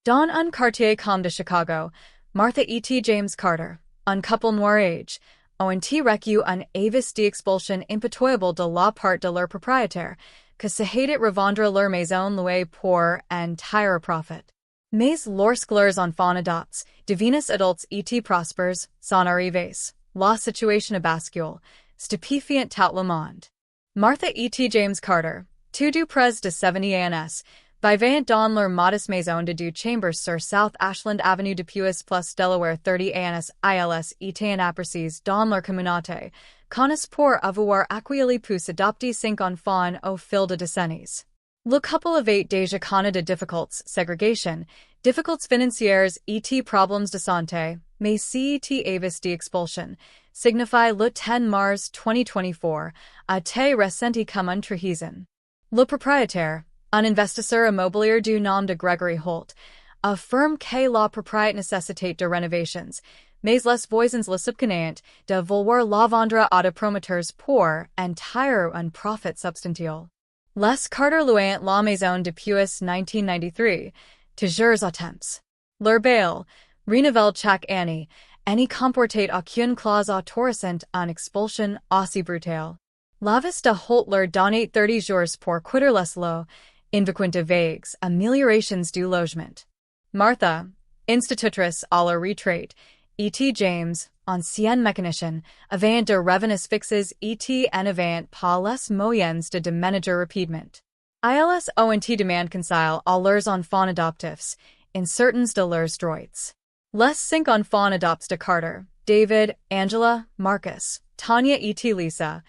Don un quartier com de Chicago, Martha E.T. James Carter, un couple noir age, ont recu un avis d'expulsion impitoyable de la part de leur propriétaire, que se hadet revendre leur maison louée pour un tire profit. Mais lorsque leurs enfants adopts, divinus adults et prospers, s'en arrives, la situation bascule, stupéfiant tout le monde. Martha E.T. James Carter, tout du pres de 70 ans, vivant dans leur modeste maison de deux chambres sur South Ashland Avenue depuis plus Delaware 30 ans ils étaient aperçus dans leur communauté, connaissent pour avoir accueilli plus adopté 5 enfants au fil de décennies. Le couple avait déjà connu de difficultés segregation, difficultés financières et problèmes de santé, mais cet avis d'expulsion signifie le 10 mars 2024 a été ressenti comme un trahison. Le propriétaire, un investisseur immobilier du nom de Gregory Holt, affirme que la propriété nécessite de rénovations, mais les voisins le subconnaissent de vouloir la vendre à des promoteurs pour en tirer un profit substantiel. Les Carter louent la maison depuis 1993, toujours à temps. Leur bail, renouvelle chaque année, n'y comportait aucune clause autorisant en expulsion aussi brutale. L'avis de Holt leur donnait 30 jours pour quitter les lots, invoquant de vagues améliorations du logement. Martha, institutrice à la retraite, E.T. James, ancienne mécanicienne, avant de revenus fixes et en avant pas les moyens de déménager rapidement. Ils ont demandé conseil à leurs enfants adoptifs, in certains de leurs droits. Les 5 enfants adoptés de Carter, David, Angela, Marcus, Tanya et Lisa,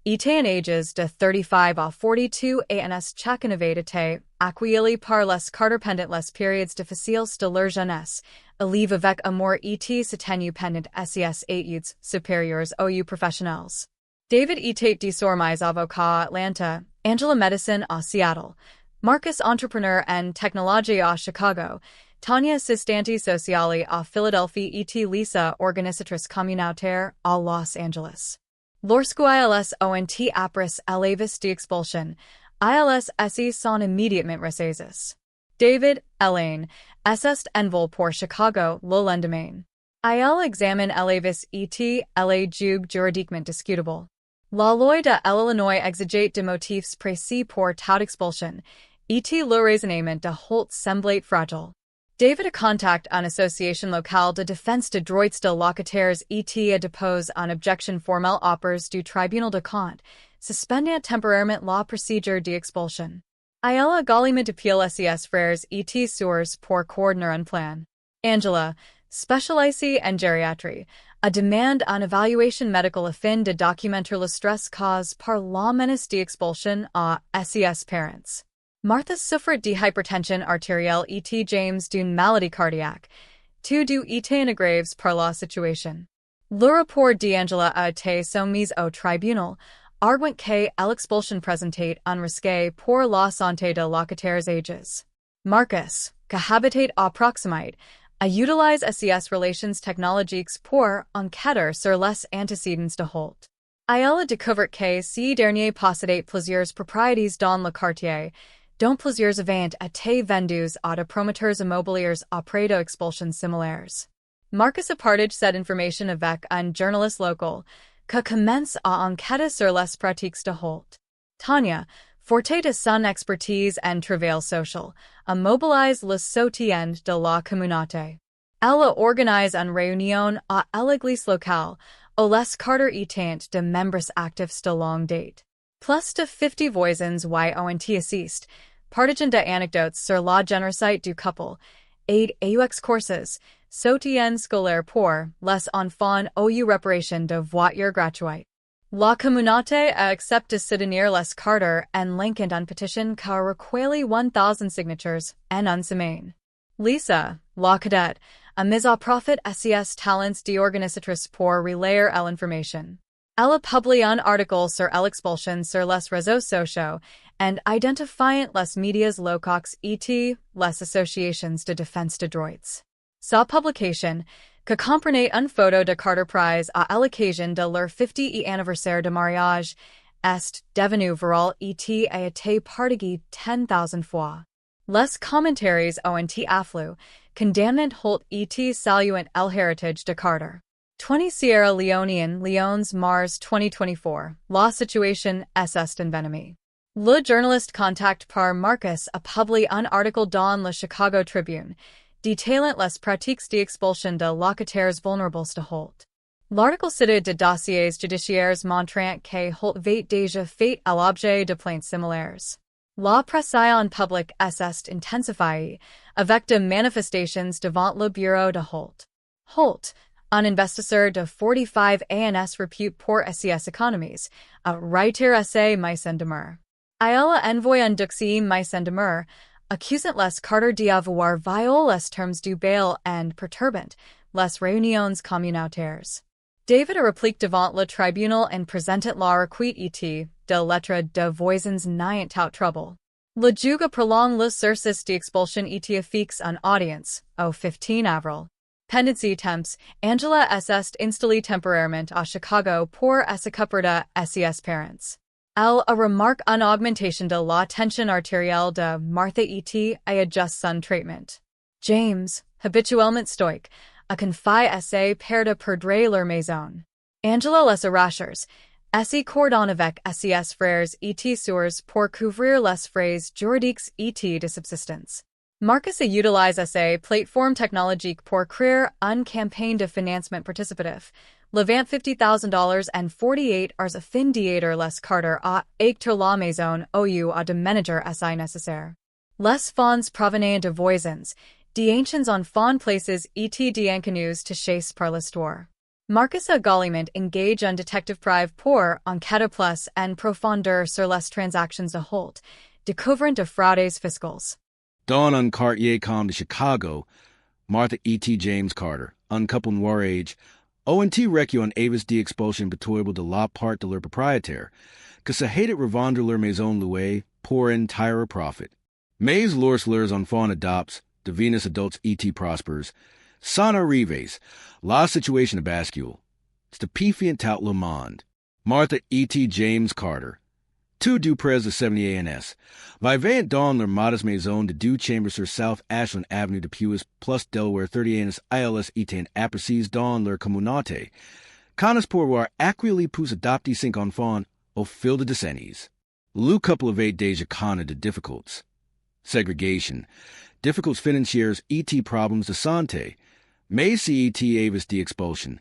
étaient en ages de 35 à 42 ans chacun avait été accueillis par les Carter pendant les périodes difficiles de leur jeunesse, élève avec amour et s'éteignent pendant ses études supérieures aux professionnels. David était désormais avocat à Atlanta, Angela médecin à Seattle, Marcus entrepreneur en technologie à Chicago, Tanya assistante sociale à Philadelphie et Lisa organisatrice communautaire à Los Angeles. Lorsque ils ont appris à l'avis d'expulsion, ils sont immédiatement ressaisis. David, Elaine, est en vol pour Chicago le lendemain. Ils examinent l'avis et la juge juridiquement discutable. La loi de l'Illinois exigait de motifs précis pour toute expulsion, et le raisonnement de Holt semblait fragile. David a contacté une association locale de défense de droits de locataires et a déposé une objection formelle auprès du tribunal de compte, suspendant temporairement la procédure d'expulsion. Il a également appealé ses frères et sœurs pour coordonner un plan. Angela, spécialisée en gériatrie, a demandé une évaluation médicale afin de documenter le stress causé par la menace d'expulsion à ses parents. Martha souffre de hypertension artérielle et James d'une maladie cardiaque, tous deux étaient graves par la situation. Le rapport d'Angela a été soumis au tribunal, arguant que l'expulsion présentait un risque pour la santé de locataires ages. Marcus, que habitait à proximité, a utilisé ses relations technologiques pour enquêter sur les antécédents de Holt. Il a découvert que ce dernier possédait plusieurs propriétés dans le quartier, dont plusieurs avant étaient vendus à des promoteurs immobiliers après d'expulsions similaires. Marcus a partagé cette information avec un journaliste local, que commence à enquêter sur les pratiques de Holt. Tanya, forte de son expertise en travail social, a mobilisé le soutien de la communauté. Elle a organisé une réunion à l'église locale, où les Carter étaient de membres actifs de longue date. Plus de 50 voisins y ont assisté, partagant des anecdotes sur la générosité du couple, aide aux courses, soutien scolaire pour les enfants aux réparation de voitures gratuites. La communauté a accepté de soutenir les Carter en linkant une pétition qui a recueilli 1000 signatures en une semaine. Lisa, la cadette, a mis à profit ses talents d'organisatrice pour relayer l'information. Elle a publié un article sur l'expulsion sur les réseaux sociaux and identifiant les médias locaux et les associations de défense de droits. Sa publication, que comprenait une photo de Carter Prize à l'occasion de leur 50e anniversaire de mariage, est devenue virale et a été partagée 10,000 fois. Les commentaries ONT afflu, condamnant Holt et saluant el heritage de Carter. 20 Sierra Leonean Leones Mars 2024, La Situation est envenimée. Le journaliste contact par Marcus a publié un article dans le Chicago Tribune, detailant les pratiques d'expulsion de locataires vulnérables de Holt. L'article citait de dossiers judiciaires montrant que Holt avait déjà fait l'objet de plaintes similaires. La pression publique s'est intensifiée, avec de manifestations devant le bureau de Holt. Holt, un investisseur de 45 ans repute pour ses économies, a retiré ses mises en demeure. Il a envoyé un dossier mise en demeure, accusant les Carter d'avoir violé les termes du bail and perturbant les réunions communautaires. David a répliqué devant le tribunal and presented la requête et de lettres de voisins n'ayant tout trouble. Le juge a prolongé le sursis d'expulsion et fixe en audience, au 15 avril. Pendant ce temps, Angela est installée temporairement à Chicago pour s'occuper de ses parents. Elle a remarqué une augmentation de la tension artérielle de Martha et adjust son traitement. James, habituellement stoïque, a confié à ses pères de perdre leur maison. Angela les arrachers, ses cordons avec ses frères et sœurs pour couvrir les frais juridiques et de subsistance. Marcus a utilisé ses plateformes technologiques pour créer une campagne de financement participatif, levant $50,000 and 48 heures afin d'aider les Carter à acquérir la maison au lieu de manager si nécessaire. Les fonds provenant de voisins, d'anciens enfants places et d'inconnus to chase par l'histoire. Marcus a également engagé un détective privé pour enquêter plus en profondeur sur les transactions de Holt, découvrant de fraudes fiscales. Dawn on Cartier Com de Chicago, Martha E.T. James Carter, un couple noir age, ONT recu en avis d'expulsion pitoyable de la part de leur propriétaire, que se hated revendre leur maison louée pour entire profit. Mais lors leurs enfants adopts, de Venus adults E.T. prospers, sans arrives, la situation bascule. Stupefiant tout le monde. Martha E.T. James Carter, two du Prez de 70 ans, vivant dans leur modeste maison de 2 chambres sur South Ashland Avenue de Puis plus Delaware 30 ans ILS étant appréciés dans leur communauté, connaissent pour avoir accueilli pour adopter 5 enfants au fil de décennies. Le couple avait déjà connu de difficultés. Segregation, difficultés financières et problems de santé, mais CET avis d'expulsion.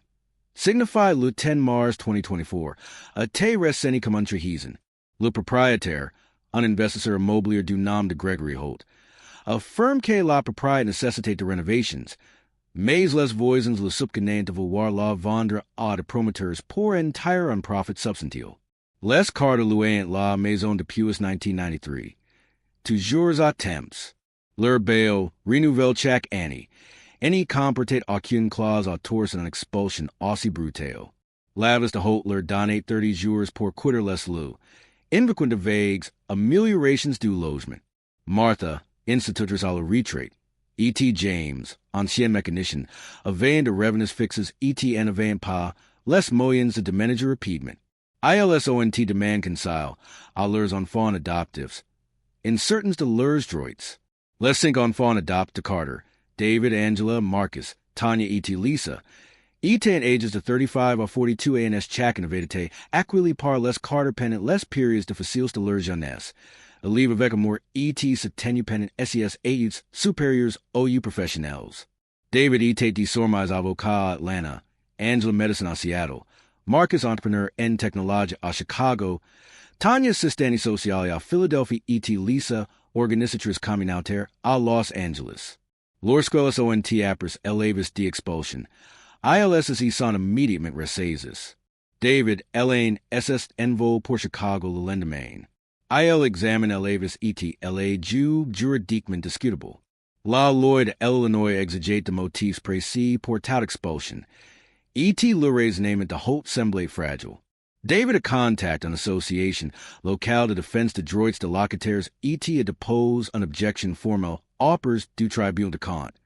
Signify le 10 mars 2024, a te reseni comme un trahison. Le propriétaire, un investisseur immobilier du nom de Gregory Holt, affirme que la propriété nécessite de rénovations, mais les voisins le soupçonnent de vouloir la vendre à des promoteurs pour entire un profit substantiel. Les Carter louant la maison depuis 1993. Toujours à temps. Leur bail renouvelle chaque année. Any comportait aucune clause autour d'une expulsion aussi brutale. Lavis de Holt leur donne 30 jours pour quitter les lieux. Invoquant de vagues ameliorations du logement. Martha, institutrice à la retraite. E.T. James, ancien mécanicien, avant de revenus fixes E.T. en avant pas, les moyens de déménager rapidement. ILSONT demand concile à leurs enfants adoptifs. In certains de leurs droits. Les 5 enfants adoptés de Carter, David, Angela, Marcus, Tanya E.T. Lisa, étant ages de 35 à 42 ans chacun avait été accueillis par les Carter pendant les périodes difficiles de leur jeunesse, a livre avec amour E.T. se tenu pendant SES études supérieures aux professionnels. David était désormais avocat à Atlanta, Angela médecin à Seattle, Marcus entrepreneur en technologie à Chicago, Tanya assistante sociale à Philadelphie E.T. Lisa, organisatrice communautaire à Los Angeles. Lorsque ONT apres elevis de expulsion, ILS y son immediatamente resaises. David Elaine SS envo por Chicago le lendemain. IL examen elevis et la juridiquement discutable. La loi de Illinois exigate de motifs précis pour tout expulsion. Et le raisonnement de Holt semblait fragile. David a contact en association locale de défense de droits de locataires et a dépose une objection formelle offers du tribunal de compte,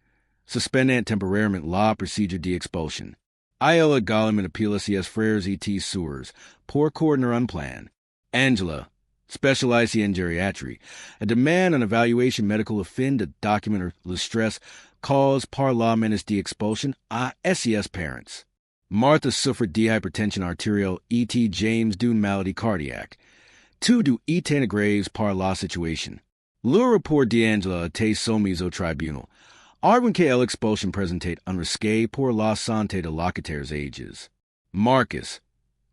suspendant temporairement la procédure d'expulsion. Il également appeal à ses frères et sœurs pour coordonner un plan. Angela, Spécialisé en gériatrie, a demand en évaluation médicale afin de documenter le stress caused par la menace d'expulsion à SES parents. Martha suffered d'hypertension arterielle et James d'une maladie cardiaque. Tout du été graves par la situation. Le rapport d'Angela a été soumis au tribunal. Arvin que l'expulsion présentait un risque pour la santé de locataires ages. Marcus,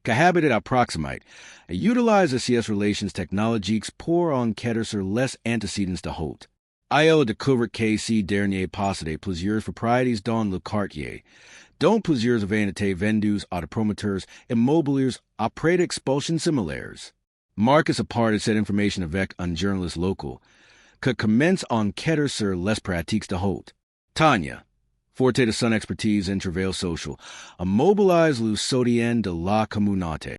cohabited approximate, et utilise SES relations technologiques pour enquêter sur les antécédents de Holt. Elle a découvert que ces derniers possédaient plusieurs propriétés dans le quartier, dont plusieurs avaient été vendues à des promoteurs immobiliers après d'expulsions similaires. Marcus a parlé cette information avec un journaliste local, que commence à enquêter sur les pratiques de Holt. Tanya, forte de son expertise en travail social, a mobilise le soutien de la communauté.